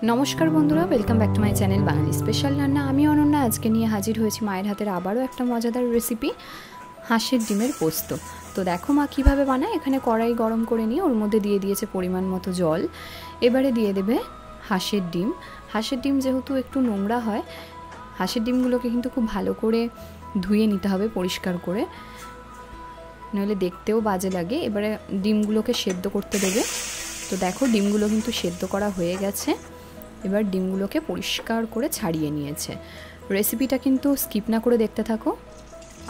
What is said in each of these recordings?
नमस्कार बंधुरा welcome back to my channel Bengali special रान्ना। आमी अनन्या आज के निये हाजिर हয়েছি मायेर हातेर आबारो एक मजादार रेसिपि हाঁসের ডিমের পোস্ত। तो देखो मा किभाबे बानाय। एखाने कड़ाई गरम करे निये ओर मध्य दिए दिएছে परिमाण मतो जल। एबारे दिए देबे হাঁসের ডিম। হাঁসের ডিম जेहेतु एकटू নোংরা হয়, হাঁসের ডিমগুলোকে কিন্তু খুব ভালো করে ধুয়ে নিতে হবে পরিষ্কার করে, নইলে দেখতেও বাজে লাগে। এবারে ডিমগুলোকে সেদ্ধ করতে দেবে। তো দেখো ডিমগুলো কিন্তু সেদ্ধ করা হয়ে গেছে। এবার ডিমগুলোকে পরিষ্কার করে ছাড়িয়ে নিয়েছে। রেসিপিটা কিন্তু স্কিপ না করে দেখতে থাকো,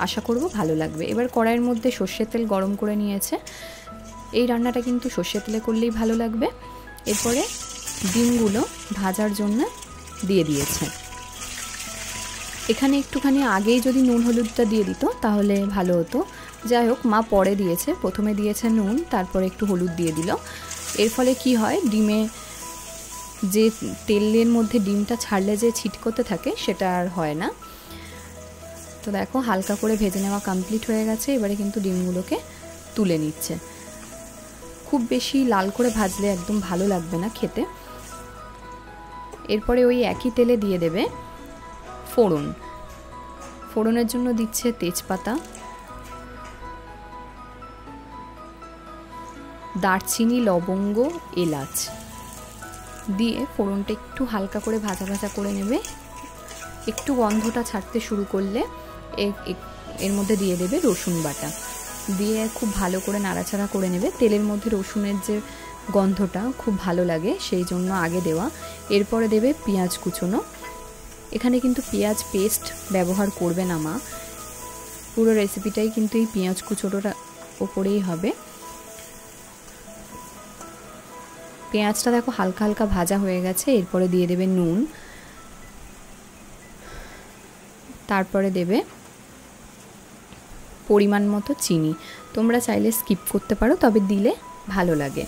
আশা করব ভালো লাগবে। এবার কড়াইয়ের মধ্যে সর্ষের তেল গরম করে নিয়েছে। এই রান্নাটা কিন্তু সর্ষের তেলে করলেই ভালো লাগবে। এরপরে ডিমগুলো ভাজার জন্য দিয়ে দিয়েছে। এখানে একটুখানি আগেই যদি নুন হলুদটা দিয়ে দিত তাহলে ভালো হতো। যাই হোক, মা পরে দিয়েছে, প্রথমে দিয়েছে নুন, তারপরে একটু হলুদ দিয়ে দিল। এর ফলে কি হয়, ডিমে যে তেলের মধ্যে ডিমটা ছাড়লে যে ছিটকোতে থাকে সেটা আর হয় না। তো দেখো হালকা করে ভেজে নেওয়া কমপ্লিট হয়ে গেছে। এবারে কিন্তু ডিমগুলোকে তুলে নিচ্ছে। খুব বেশি লাল করে ভাজলে একদম ভালো লাগবে না খেতে। এরপরে ওই একই তেলে দিয়ে দেবে ফোড়ন। ফোড়নের জন্য দিচ্ছে তেজপাতা, দারচিনি, লবঙ্গ, এলাচ দিয়ে ফোড়নটা একটু হালকা করে ভাজা ভাজা করে নেবে। একটু গন্ধটা ছাড়তে শুরু করলে এর মধ্যে দিয়ে দেবে রসুন বাটা, দিয়ে খুব ভালো করে নাড়াচাড়া করে নেবে। তেলের মধ্যে রসুনের যে গন্ধটা খুব ভালো লাগে, সেই জন্য আগে দেওয়া। এরপরে দেবে পেঁয়াজ কুচোনো। এখানে কিন্তু পেঁয়াজ পেস্ট ব্যবহার করবে না মা, পুরো রেসিপিটাই কিন্তু এই পেঁয়াজ কুচোনোটার ওপরেই হবে। পেঁয়াজটা দেখো হালকা হালকা ভাজা হয়ে গেছে। এরপরে দিয়ে দেবে নুন, তারপরে দেবে পরিমাণ মতো চিনি। তোমরা চাইলে স্কিপ করতে পারো, তবে দিলে ভালো লাগে।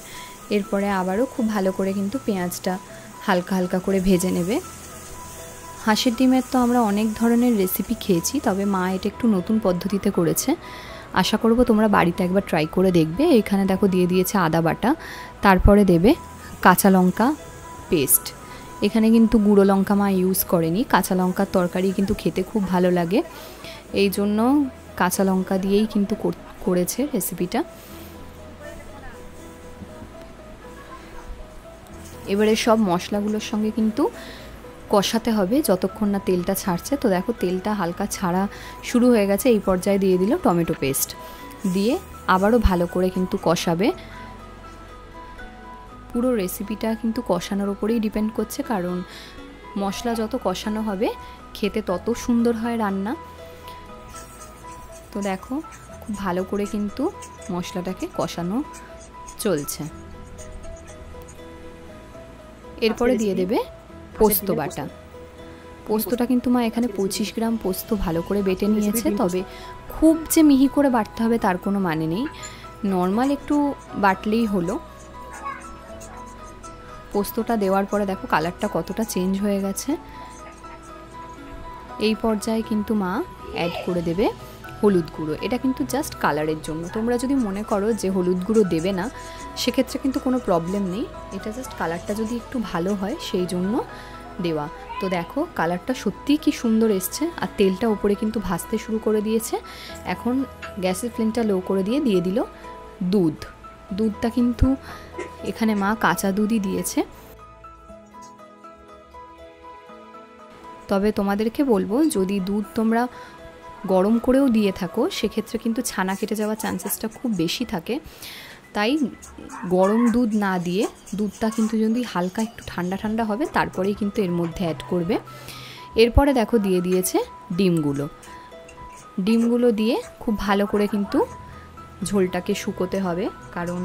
এরপরে আবারও খুব ভালো করে কিন্তু পেঁয়াজটা হালকা হালকা করে ভেজে নেবে। হাঁসের ডিমের তো আমরা অনেক ধরনের রেসিপি খেয়েছি, তবে মা এটা একটু নতুন পদ্ধতিতে করেছে। আশা করব তোমরা বাড়িতে একবার ট্রাই করে দেখবে। এখানে দেখো দিয়ে দিয়েছে আদা বাটা, তারপরে দেবে কাঁচা লঙ্কা পেস্ট। এখানে কিন্তু গুঁড়ো লঙ্কা মা ইউজ করেনি। কাঁচা লঙ্কার তরকারি কিন্তু খেতে খুব ভালো লাগে, এই জন্য কাঁচা লঙ্কা দিয়েই কিন্তু করেছে রেসিপিটা। এবারে সব মশলাগুলোর সঙ্গে কিন্তু কষাতে হবে যতক্ষণ না তেলটা ছাড়ছে। তো দেখো তেলটা হালকা ছাড়া শুরু হয়ে গেছে। এই পর্যায়ে দিয়ে দিল টমেটো পেস্ট, দিয়ে আবারও ভালো করে কিন্তু কষাবে। পুরো রেসিপিটা কিন্তু কষানোর ওপরেই ডিপেন্ড করছে, কারণ মশলা যত কষানো হবে খেতে তত সুন্দর হয় রান্না। তো দেখো খুব ভালো করে কিন্তু মশলাটাকে কষানো চলছে। এরপরে দিয়ে দেবে পোস্ত বাটা। পোস্তটা কিন্তু মা এখানে 25 গ্রাম পোস্ত ভালো করে বেটে নিয়েছে। তবে খুব যে মিহি করে বাটতে হবে তার কোনো মানে নেই, নর্মাল একটু বাটলেই হলো। পোস্তটা দেওয়ার পরে দেখো কালারটা কতটা চেঞ্জ হয়ে গেছে। এই পর্যায়ে কিন্তু মা অ্যাড করে দেবে হলুদ গুঁড়ো। এটা কিন্তু জাস্ট কালারের জন্য। তোমরা যদি মনে করো যে হলুদ গুঁড়ো দেবে না, সেক্ষেত্রে কিন্তু কোনো প্রবলেম নেই। এটা জাস্ট কালারটা যদি একটু ভালো হয় সেই জন্য দেওয়া। তো দেখো কালারটা সত্যিই কি সুন্দর এসছে, আর তেলটা উপরে কিন্তু ভাজতে শুরু করে দিয়েছে। এখন গ্যাসের ফ্লেমটা লো করে দিয়ে দিল দুধ। দুধটা কিন্তু এখানে মা কাঁচা দুধই দিয়েছে। তবে তোমাদেরকে বলবো, যদি দুধ তোমরা গরম করেও দিয়ে থাকো সেক্ষেত্রে কিন্তু ছানা কেটে যাওয়ার চান্সেসটা খুব বেশি থাকে। তাই গরম দুধ না দিয়ে দুধটা কিন্তু যদি হালকা একটু ঠান্ডা ঠান্ডা হবে তারপরেই কিন্তু এর মধ্যে অ্যাড করবে। এরপরে দেখো দিয়ে দিয়েছে ডিমগুলো। ডিমগুলো দিয়ে খুব ভালো করে কিন্তু ঝোলটাকে শুকোতে হবে, কারণ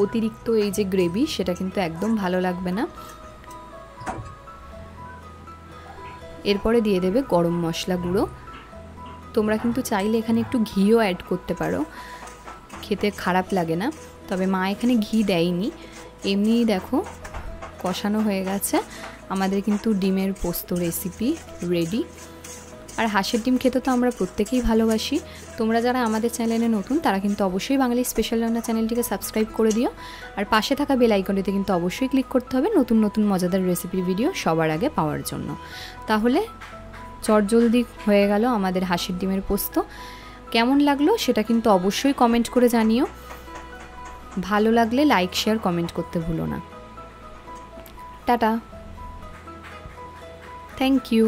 অতিরিক্ত এই যে গ্রেভি সেটা কিন্তু একদম ভালো লাগবে না। এরপরে দিয়ে দেবে গরম মশলা গুঁড়ো। তোমরা কিন্তু চাইলে এখানে একটু ঘিও অ্যাড করতে পারো, খেতে খারাপ লাগে না। তবে মা এখানে ঘি দেয়নি, এমনিই দেখো কষানো হয়ে গেছে। আমাদের কিন্তু ডিমের পোস্ত রেসিপি রেডি। আর হাঁসের ডিম খেতে তো আমরা প্রত্যেকেই ভালোবাসি। তোমরা যারা আমাদের চ্যানেলে নতুন তারা কিন্তু অবশ্যই বাঙালি স্পেশাল রান্না চ্যানেলটিকে সাবস্ক্রাইব করে দিও। আর পাশে থাকা বেল আইকনটিতে কিন্তু অবশ্যই ক্লিক করতে হবে নতুন নতুন মজাদার রেসিপির ভিডিও সবার আগে পাওয়ার জন্য। তাহলে চটজলদি হয়ে গেল আমাদের হাঁসের ডিমের পোস্ত। কেমন লাগলো সেটা কিন্তু অবশ্যই কমেন্ট করে জানিও। ভালো লাগলে লাইক শেয়ার কমেন্ট করতে ভুলো না। টাটা, থ্যাংক ইউ।